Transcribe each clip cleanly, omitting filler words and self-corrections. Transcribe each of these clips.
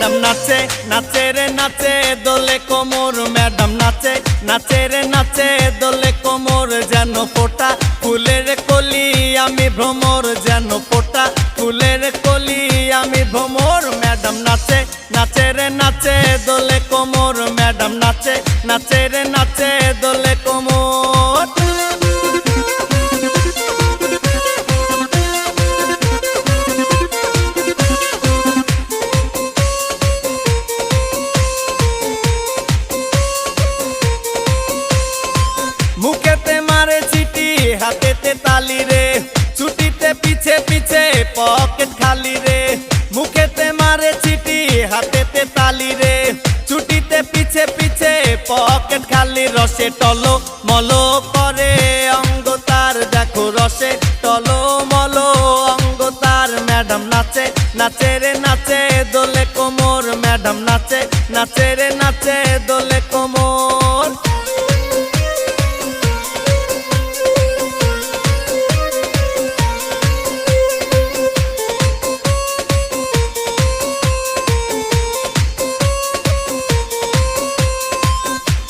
madam নাচে নাচে রে নাচে দোলে কোমর ম্যাডাম নাচে নাচে রে নাচে দোলে কোমর যেন ফোটা ফুলের কলি আমি ভ্রমর যেন ফোটা ফুলের কলি আমি ভ্রমর ম্যাডাম নাচে নাচে রে নাচে দোলে কোমর ম্যাডাম নাচে নাচে রে নাচে দোলে কোমর মুখেতে মারে চিটি হাতেতে তালি রে ছুটিতে পিছে পিছে পকেট খালি রে মুখেতে মারে চিটি হাতেতে তালি রে ছুটিতে পিছে পিছে পকেট খালি রসে টলো মলো করে অঙ্গ তার দেখো রসে টলো মলো অঙ্গ তার ম্যাডাম নাচে নাচে রে নাচে দোলে কোমর ম্যাডাম নাচে নাচে রে নাচে দোলে কোমর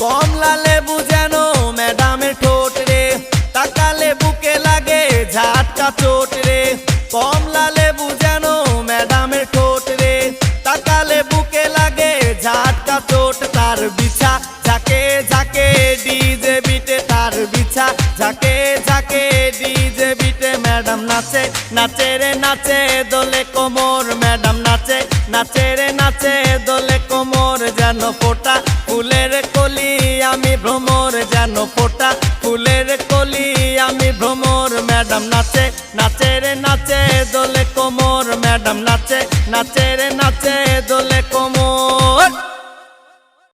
কমলা লেবু যেন ম্যাডামের ঠোঁট রে তাকালে বুকে লাগে ঝাটকা চোট রে কমলা লেবু যেন ম্যাডামের ঠোঁট রে তাকালে বুকে লাগে ঝাটকা চোট তার বিছা ঝাঁকে ঝাঁকে ডিজে বিটে তার বিছা ঝাঁকে ঝাঁকে ডিজে বিটে ম্যাডাম নাচে নাচে রে নাচে দোলে কোমর ম্যাডাম নাচে নাচে রে নাচে দোলে কোমর যেন ফোটা ফুলের কলি আমি ভ্রমর যেন ফোটা ফুলের কলি আমি ভ্রমর ম্যাডাম নাচে নাচে রে নাচে দোলে কোমর ম্যাডাম নাচে নাচে রে নাচে দোলে কোমর